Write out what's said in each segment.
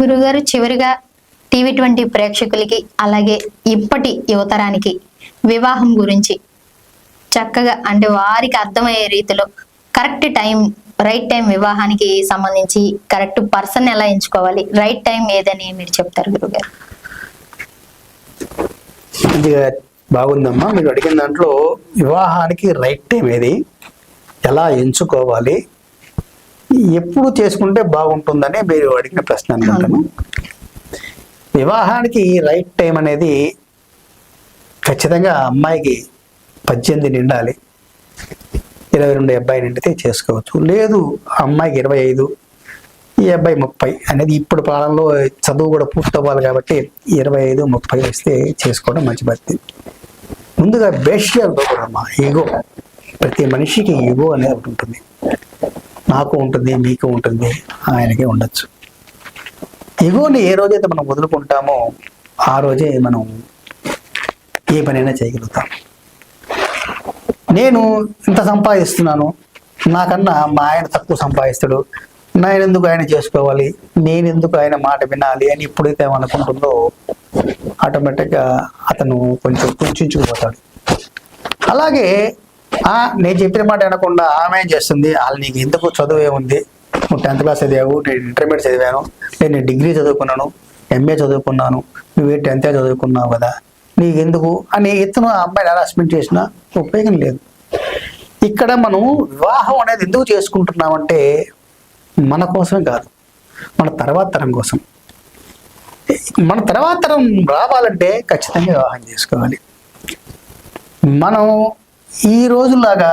గురుగారు, చివరిగా టీవీ20 ప్రేక్షకులకి అలాగే ఇప్పటి యువతరానికి వివాహం గురించి చక్కగా అంటే వారికి అర్థమయ్యే రీతిలో కరెక్ట్ టైం, రైట్ టైం, వివాహానికి సంబంధించి కరెక్ట్ పర్సన్ ఎలా ఎంచుకోవాలి, రైట్ టైం ఏదని మీరు చెప్తారు గురుగారు? ఇది బాగుందమ్మా. మీరు అడిగిన దాంట్లో వివాహానికి రైట్ టైం ఏది, ఎలా ఎంచుకోవాలి, ఎప్పుడు చేసుకుంటే బాగుంటుందని మీరు అడిగిన ప్రశ్న అనుకుంటాను. వివాహానికి రైట్ టైం అనేది ఖచ్చితంగా అమ్మాయికి 18 నిండాలి, 22 అబ్బాయి నిండితే చేసుకోవచ్చు. లేదు అమ్మాయికి 25, ఈ అబ్బాయి 30 అనేది ఇప్పుడు కాలంలో చదువు కూడా పూర్తి అవ్వాలి కాబట్టి 25, 30 వస్తే చేసుకోవడం మంచి పద్ధతి. ముందుగా బేషియాలు పోకూడదమ్మా. ఈగో, ప్రతి మనిషికి ఈగో అనేది ఒకటి ఉంటుంది. నాకు ఉంటుంది, మీకు ఉంటుంది, ఆయనకే ఉండొచ్చు. ఈగోని ఏ రోజైతే మనం వదులుకుంటామో ఆ రోజే మనం ఏ పనైనా చేయగలుగుతాం. నేను ఇంత సంపాదిస్తున్నాను, నాకన్నా మా ఆయన తక్కువ సంపాదిస్తాడు, నేను ఎందుకు ఆయన చేసుకోవాలి, నేను ఎందుకు ఆయన మాట వినాలి అని ఎప్పుడైతే అనుకుంటుందో ఆటోమేటిక్గా అతను కొంచెం కుంచుకుపోతాడు. అలాగే నేను చెప్పిన మాట వినకుండా ఆమె ఏం చేస్తుంది, వాళ్ళు నీకు ఎందుకు చదువు ఏముంది, నువ్వు 10th క్లాస్ చదివావు, నేను ఇంటర్మీడియట్ చదివాను, నేను డిగ్రీ చదువుకున్నాను, MA చదువుకున్నాను, నువ్వే 10th చదువుకున్నావు కదా, నీకెందుకు అని ఇతను ఆ అమ్మాయిని హరాస్మెంట్ చేసినా ఉపయోగం లేదు. ఇక్కడ మనం వివాహం అనేది ఎందుకు చేసుకుంటున్నామంటే మన కోసమే కాదు, మన తర్వాత తరం కోసం. మన తర్వాత తరం రావాలంటే ఖచ్చితంగా వివాహం చేసుకోవాలి. మనం ఈ రోజులాగా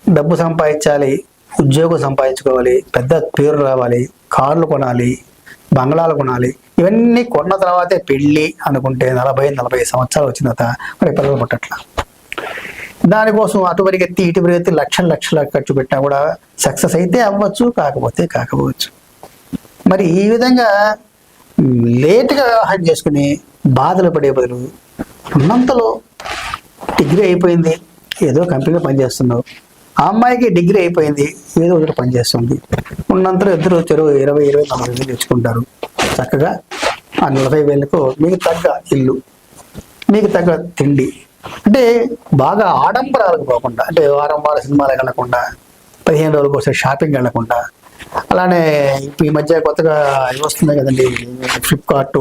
డబ్బు సంపాదించాలి, ఉద్యోగం సంపాదించుకోవాలి, పెద్ద పేరు రావాలి, కార్లు కొనాలి, బంగ్లాలు కొనాలి, ఇవన్నీ కొన్న తర్వాతే పెళ్ళి అనుకుంటే 40-45 సంవత్సరాలు వచ్చిన తర్వాత మరి పిల్లలు పుట్టట్లా. దానికోసం అటు పరిగెత్తి ఇటు పరిగెత్తి లక్షల ఖర్చు పెట్టినా కూడా సక్సెస్ అయితే అవ్వచ్చు, కాకపోవచ్చు. మరి ఈ విధంగా లేటుగా వివాహం చేసుకుని బాధలు పడే బదులు ఉన్నంతలో డిగ్రీ అయిపోయింది, ఏదో కంపెనీలో పనిచేస్తున్నావు, ఆ అమ్మాయికి డిగ్రీ అయిపోయింది, ఏదో ఒకటి పనిచేస్తుంది, ఉన్నంతలో ఇద్దరు 20-40 వేలు తెచ్చుకుంటారు. చక్కగా ఆ 40 వేలకు మీకు తగ్గ ఇల్లు, మీకు తగ్గ తిండి, అంటే బాగా ఆడంబరాలకు పోకుండా, అంటే వారం సినిమాలకు వెళ్ళకుండా, 15 రోజులకు ఒకసారి షాపింగ్ వెళ్ళకుండా, అలానే ఇప్పుడు ఈ మధ్య కొత్తగా వస్తున్నాయి కదండి ఫ్లిప్కార్ట్,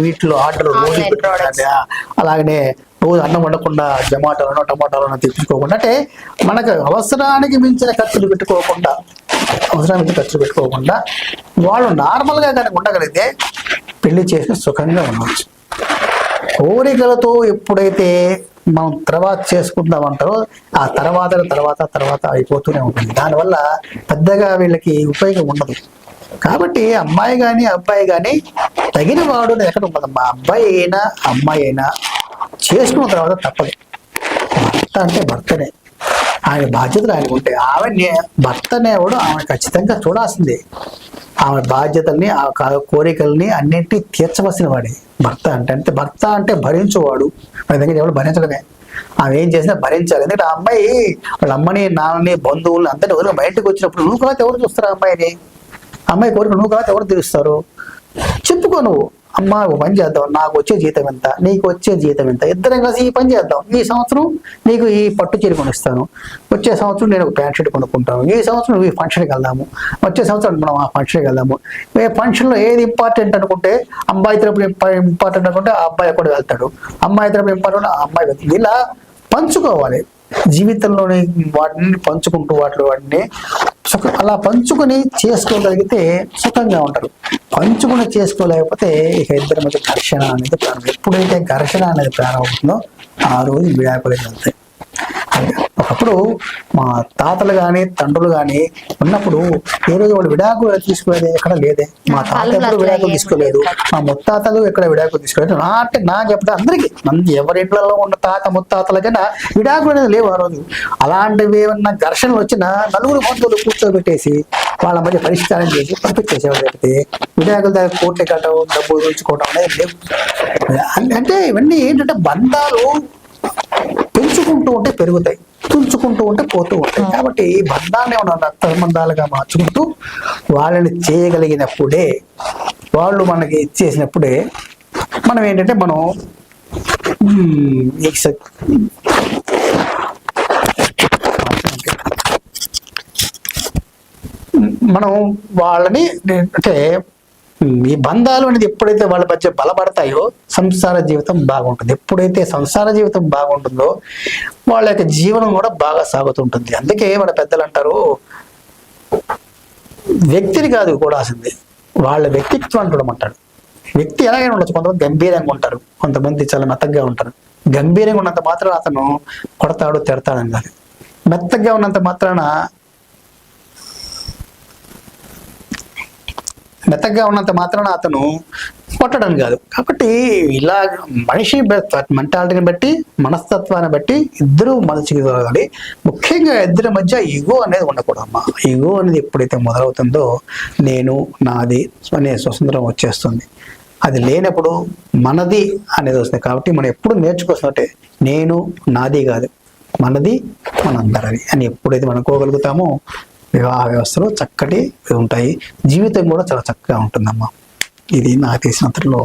వీటిలో ఆర్డర్ రోజు పెట్టుకోండి, అలాగనే రోజు అన్నం వండకుండా జొమాటోలను టమాటోలను తెప్పించుకోకుండా, అంటే మనకు అవసరానికి మించిన ఖర్చులు పెట్టుకోకుండా వాళ్ళు నార్మల్గా కనుక ఉండగలిగితే పెళ్లి చేసి సుఖంగా ఉండవచ్చు. కోరికలతో ఎప్పుడైతే మనం తర్వాత చేసుకుందామంటారో ఆ తర్వాత అయిపోతూనే ఉంటుంది. దానివల్ల పెద్దగా వీళ్ళకి ఉపయోగం ఉండదు. కాబట్టి అమ్మాయి కానీ అబ్బాయి కానీ తగిన వాడు ఎక్కడ ఉండదమ్మా. అబ్బాయి అయినా అమ్మాయి అయినా చేసుకున్న తర్వాత తప్పదు. భర్త అంటే భర్తనే, ఆయన బాధ్యతలు ఆయనకు ఉంటాయి. ఆమె భర్త అనేవాడు ఆమె ఖచ్చితంగా చూడాల్సిందే. ఆమె బాధ్యతల్ని, ఆ కోరికల్ని అన్నింటినీ తీర్చవలసిన వాడే భర్త అంటే భర్త అంటే భరించువాడు. మన దగ్గర ఎవరు భరించడమే, ఆమె ఏం చేసినా భరించాలి. ఎందుకంటే ఆ అమ్మాయి వాళ్ళ అమ్మని, నాన్నని, బంధువుల్ని అందరినీ వదిలి బయటకు వచ్చినప్పుడు నువ్వు కదా ఎవరు చూస్తారు అమ్మాయిని? అమ్మాయి కోరిక నువ్వు కదా ఎవరు తీరుస్తారు? చెప్పుకో నువ్వు, అమ్మ ఒక పని చేద్దాం, నాకు వచ్చే జీతం ఎంత, నీకు వచ్చే జీతం ఎంత, ఇద్దరం కలిసి ఈ పని చేద్దాం, ఈ సంవత్సరం నీకు ఈ పట్టు చీర కొనిస్తాను, వచ్చే సంవత్సరం నేను ఒక ప్యాంట్ షర్ట్ కొనుక్కుంటాను, ఈ సంవత్సరం నువ్వు ఈ ఫంక్షన్కి వెళ్దాము, వచ్చే సంవత్సరం మనం ఆ ఫంక్షన్కి వెళ్దాము. ఏ ఫంక్షన్లో ఏది ఇంపార్టెంట్ అనుకుంటే అమ్మాయి తరపున ఇంపార్టెంట్ అనుకుంటే ఆ అబ్బాయి కూడా వెళ్తాడు, అమ్మాయి తరపున ఇంపార్టెంట్ ఆ అమ్మాయి వెళ్తుంది. ఇలా పంచుకోవాలి జీవితంలోని వాటిని పంచుకుంటూ వాటిని అలా పంచుకొని చేసుకోగలిగితే సుఖంగా ఉంటారు. పంచుకుని చేసుకోలేకపోతే ఇక ఇద్దరి మధ్య ఘర్షణ అనేది ప్రారంభం. ఎప్పుడైతే ఘర్షణ అనేది ప్రారంభమవుతుందో ఆ రోజు విడాకులు వెళ్తాయి. ఒకప్పుడు మా తాతలు కానీ తండ్రులు కానీ ఉన్నప్పుడు ఏ రోజు వాళ్ళు విడాకులు తీసుకునేది ఎక్కడ లేదే. మా తాత ఎప్పుడు విడాకులు తీసుకోలేదు, మా ముత్తాతలు ఎక్కడ విడాకులు తీసుకోలేదు. నా చెప్తే అందరికీ ఎవరి ఇళ్లలో ఉన్న తాత ముత్తాతలకైనా విడాకులు అనేది లేవు ఆ రోజు. అలాంటివి ఏమన్నా ఘర్షణలు వచ్చినా నలుగురు బంధువులు కూర్చోబెట్టేసి వాళ్ళ మధ్య పరిష్కారం చేసి పంపించేసేవాళ్ళు. లేకపోతే విడాకుల దగ్గర కోర్టు కట్టడం, డబ్బులు దోచుకోవడం అనేది లేవు. అంటే ఇవన్నీ ఏంటంటే బంధాలు పెంచుకుంటూ ఉంటే పెరుగుతాయి, తుంచుకుంటూ ఉంటే పోతూ ఉంటాయి. కాబట్టి ఈ బంధాన్ని రక్త సంబంధాలుగా మార్చుకుంటూ వాళ్ళని చేయగలిగినప్పుడే వాళ్ళు మనకి ఇచ్చేసినప్పుడే మనం ఏంటంటే మనం మనం వాళ్ళని అంటే ఈ బంధాలు అనేది ఎప్పుడైతే వాళ్ళ మధ్య బలపడతాయో సంసార జీవితం బాగుంటుంది. ఎప్పుడైతే సంసార జీవితం బాగుంటుందో వాళ్ళ యొక్క జీవనం కూడా బాగా సాగుతుంటుంది. అందుకే మన పెద్దలు అంటారు, వ్యక్తిని కాదు కూడాల్సింది వాళ్ళ వ్యక్తిత్వం చూడమంటాడు. వ్యక్తి ఎలాగైనా ఉండొచ్చు, కొంతమంది గంభీరంగా ఉంటారు, కొంతమంది చాలా మెత్తగా ఉంటారు. గంభీరంగా ఉన్నంత మాత్రాన అతను కొడతాడు తిడతాడని కాదు, మెత్తగా ఉన్నంత మాత్రాన అతను కొట్టడం కాదు. కాబట్టి ఇలా మనిషి మెంటాలిటీని బట్టి మనస్తత్వాన్ని బట్టి ఇద్దరు మనిషికి కలగాలి. ముఖ్యంగా ఇద్దరి మధ్య ఈగో అనేది ఉండకూడదమ్మా. ఈగో అనేది ఎప్పుడైతే మొదలవుతుందో నేను నాది అనే స్వతంత్రం వచ్చేస్తుంది. అది లేనప్పుడు మనది అనేది వస్తుంది. కాబట్టి మనం ఎప్పుడు నేర్చుకోవాల్సినట్టే నేను నాది కాదు, మనది మనందరది అని ఎప్పుడైతే మనం అనుకోగలుగుతామో వివాహ వ్యవస్థలో చక్కటి ఉంటాయి, జీవితం కూడా చాలా చక్కగా ఉంటుందమ్మా. ఇది నాకు తెలిసినంతలో.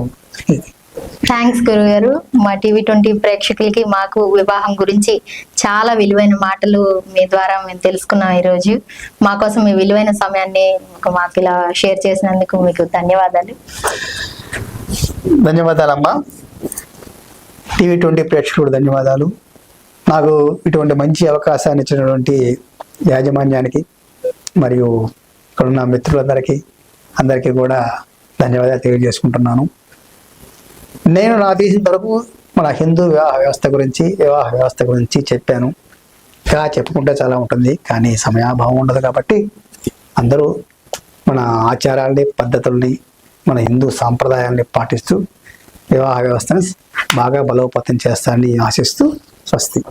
థ్యాంక్స్ గురువు గారు. మా టీవీ20 ప్రేక్షకులకి మాకు వివాహం గురించి చాలా విలువైన మాటలు మీ ద్వారా మేము తెలుసుకున్నాం. ఈరోజు మా కోసం మీ విలువైన సమయాన్ని మాకు ఇలా షేర్ చేసినందుకు మీకు ధన్యవాదాలు. ధన్యవాదాలమ్మా. టీవీ20 ప్రేక్షకుడు ధన్యవాదాలు. నాకు ఇటువంటి మంచి అవకాశాన్ని ఇచ్చినటువంటి యాజమాన్యానికి మరియు ఇక్కడున్న అందరికీ కూడా ధన్యవాదాలు తెలియజేసుకుంటున్నాను. నేను నా తీసిన వరకు మన హిందూ వివాహ వ్యవస్థ గురించి చెప్పాను. ఇంకా చెప్పుకుంటే చాలా ఉంటుంది, కానీ సమయాభావం ఉండదు. కాబట్టి అందరూ మన ఆచారాల్ని పద్ధతుల్ని మన హిందూ సాంప్రదాయాల్ని పాటిస్తూ వివాహ వ్యవస్థను బాగా బలోపేతం చేస్తారని ఆశిస్తూ స్వస్తి.